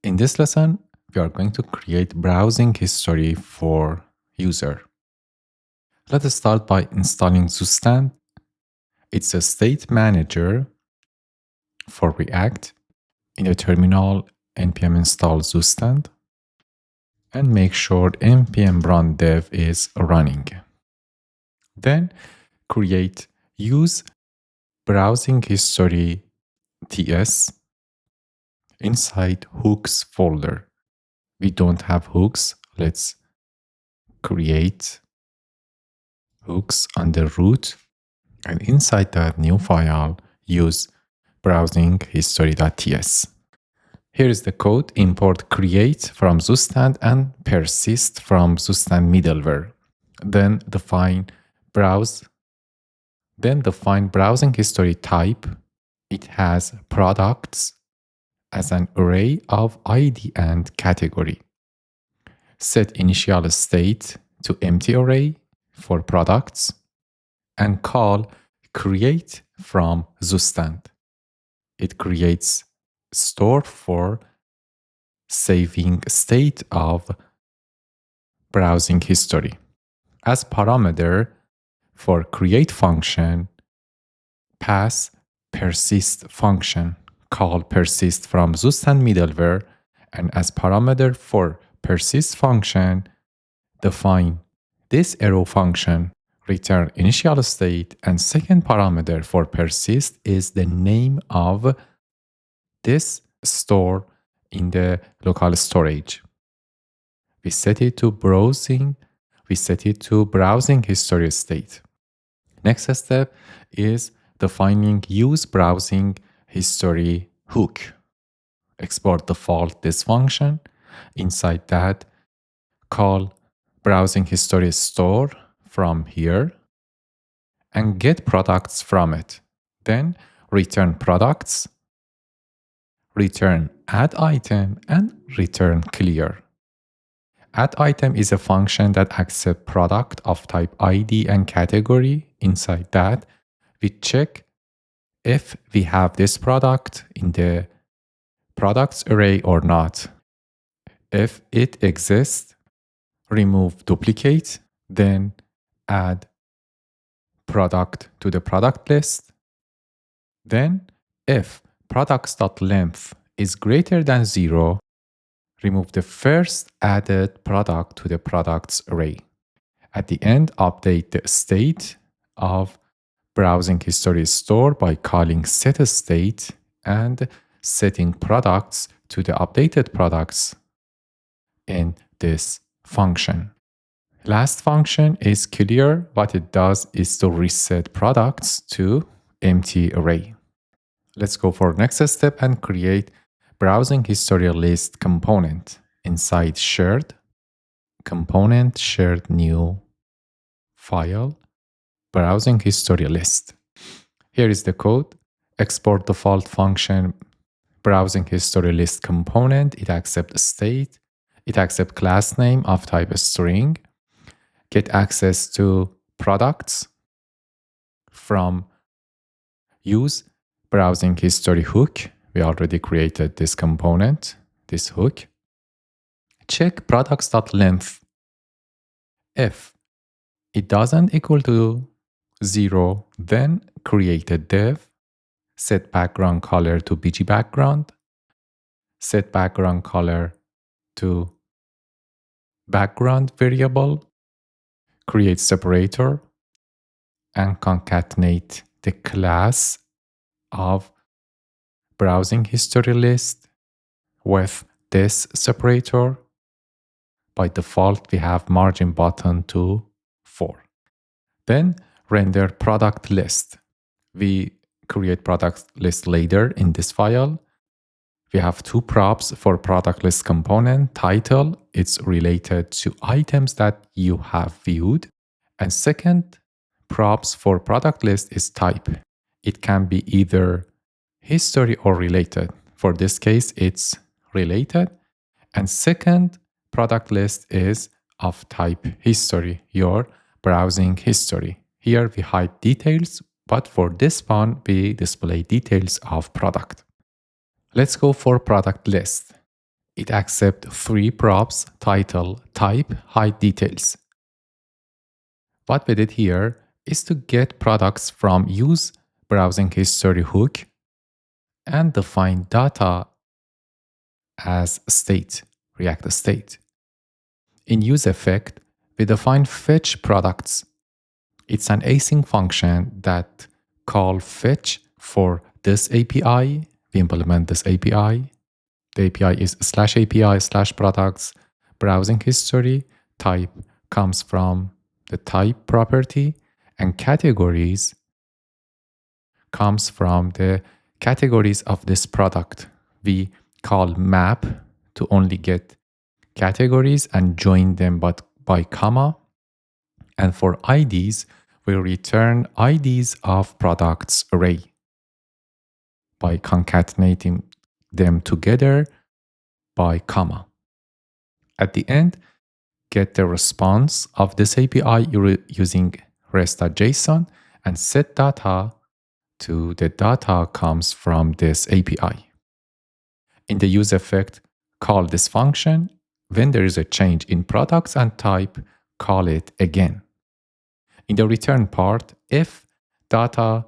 In this lesson, we are going to create browsing history for user. Let us start by installing Zustand. It's a state manager for React. In the terminal, npm install Zustand and make sure npm run dev is running. Then create use browsing history ts inside hooks folder. We don't have hooks. Let's create hooks under root, and inside that new file, use browsing history.ts. Here is the code: import create from Zustand and persist from Zustand middleware. Then define browsing history type. It has products as an array of ID and category. Set initial state to empty array for products and call create from Zustand. It creates store for saving state of browsing history. As parameter for create function, pass persist function. Call persist from Zustand middleware, and as parameter for persist function, define this arrow function, return initial state, and second parameter for persist is the name of this store in the local storage. We set it to browsing history state. Next step is defining use browsing history hook. Export default this function. Inside that, call browsing history store from here and get products from it. Then return products, return add item, and return clear. Add item is a function that accepts product of type ID and category. Inside that, we check if we have this product in the products array or not. If it exists, remove duplicate, then add product to the product list. Then if products.length is greater than 0, remove the first added product to the products array. At the end, update the state of browsing history store by calling setState and setting products to the updated products in this function. Last function is clear. What it does is to reset products to empty array. Let's go for next step and create browsing history list component. Inside shared component, shared new file, browsing history list. Here is the code. Export default function browsing history list component. It accepts state. It accepts class name of type string. Get access to products from use browsing history hook. We already created this component, this hook. Check products.length. If it doesn't equal to 0, then create a div, set background color to BG background, set background color to background variable, create separator, and concatenate the class of browsing history list with this separator. By default, we have margin button to 4. Then render product list. We create product list later in this file. We have two props for product list component. Title, it's related to items that you have viewed. And second props for product list is type. It can be either history or related. For this case, it's related. And second product list is of type history, your browsing history. Here we hide details, but for this one, we display details of product. Let's go for product list. It accepts three props: title, type, hide details. What we did here is to get products from use browsing history hook and define data as state, React state. In use effect, we define fetch products. It's an async function that call fetch for this API. We implement this API. The API is /API/products browsing history. Type comes from the type property, and categories comes from the categories of this product. We call map to only get categories and join them but by comma. And for IDs, we return IDs of products array by concatenating them together by comma. At the end, get the response of this API using REST.json and set data to the data comes from this API. In the use effect, call this function. When there is a change in products and type, call it again. In the return part, if data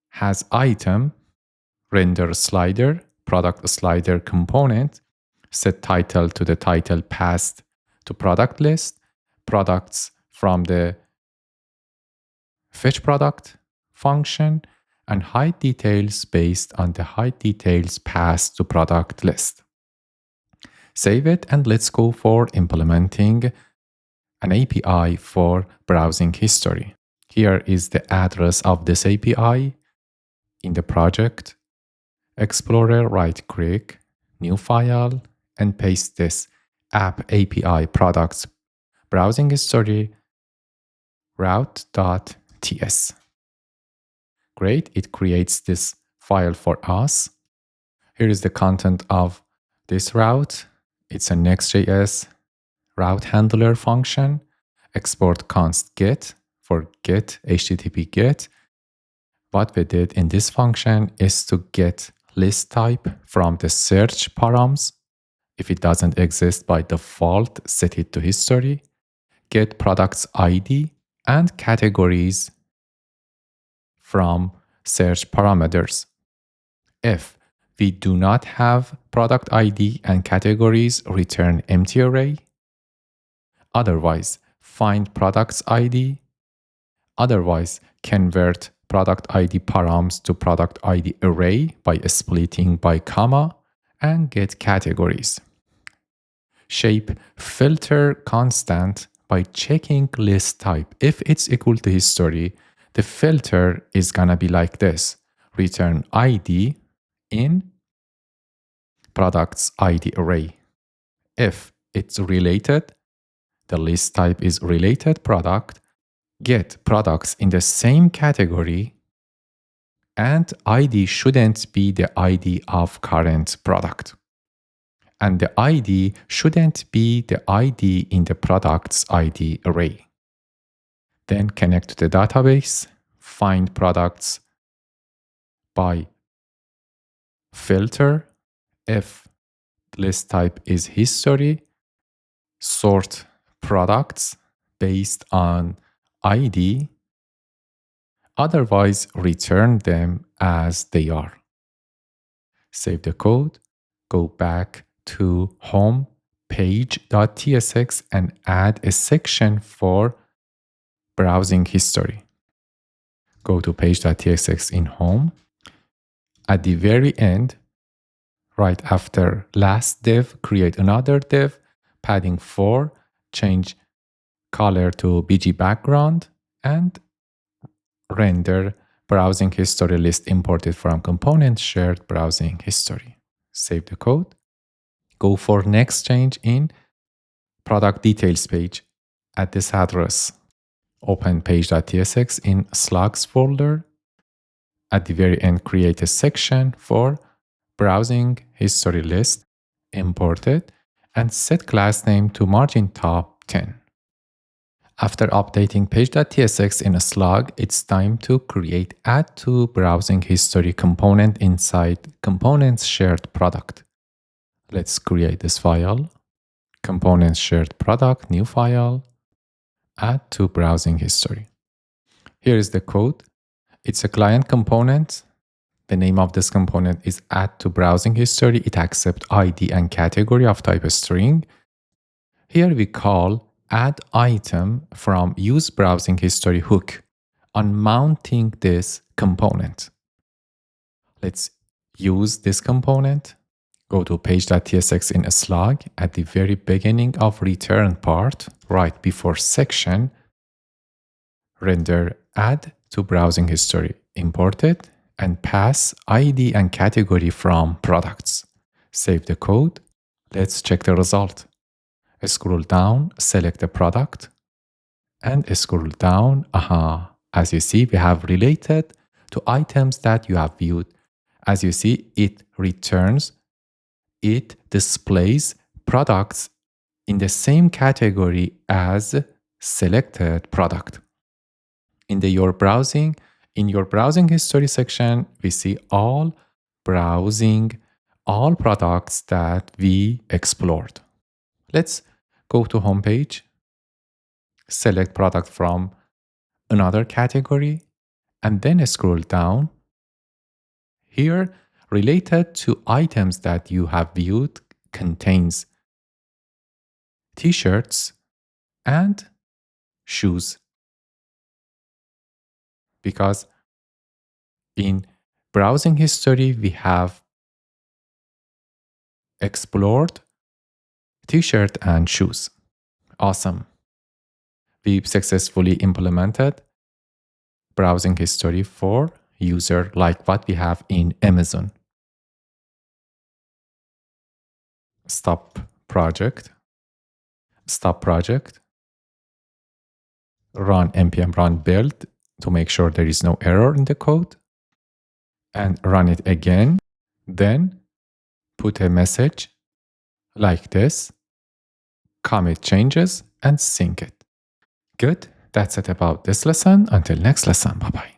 has item, render slider, product slider component, set title to the title passed to product list, products from the fetch product function, and hide details based on the hide details passed to product list. Save it and let's go for implementing an API for browsing history. Here is the address of this API. In the project Explorer, right-click, new file, and paste this app API products browsing history route.ts. Great, it creates this file for us. Here is the content of this route. It's a Next.js route handler function. Export const get for get, HTTP get. What we did in this function is to get list type from the search params. If it doesn't exist by default, set it to history. Get products ID and categories from search parameters. If we do not have product ID and categories, return empty array. Otherwise, find products ID. Otherwise, convert product ID params to product ID array by splitting by comma and get categories. Shape filter constant by checking list type. If it's equal to history, the filter is gonna be like this. Return ID in products ID array. If it's related, the list type is related product, get products in the same category, and ID shouldn't be the ID of current product. And the ID shouldn't be the ID in the product's ID array. Then connect to the database, find products by filter. If list type is history, sort products based on ID. Otherwise, return them as they are. Save the code, go back to home page.tsx and add a section for browsing history. Go to page.tsx in home. At the very end, right after last div, create another div, padding 4, change color to BG background, and render browsing history list imported from component shared browsing history. Save the code. Go for next change in product details page at this address. Open page.tsx in slugs folder. At the very end, create a section for browsing history list, import it, and set class name to margin top 10. After updating page.tsx in a slug, it's time to create add to browsing history component inside components shared product. Let's create this file. Components shared product, new file, add to browsing history. Here is the code. It's a client component. The name of this component is add to browsing history. It accepts ID and category of type string. Here we call add item from use browsing history hook on mounting this component. Let's use this component. Go to page.tsx in a slug at the very beginning of return part, right before section, render add to browsing history, import it, and pass ID and category from products. Save the code. Let's check the result. Scroll down, select the product, and scroll down. As you see, we have related to items that you have viewed. As you see, it displays products in the same category as selected product. In your browsing history section, we see all products that we explored. Let's go to homepage, select product from another category, and then scroll down. Here, related to items that you have viewed contains t-shirts and shoes. Because in browsing history, we have explored t-shirt and shoes. Awesome. We successfully implemented browsing history for user like what we have in Amazon. Stop project, run npm run build to make sure there is no error in the code, and run it again. Then put a message like this, commit changes, and sync it. Good. That's it about this lesson. Until next lesson. Bye-bye.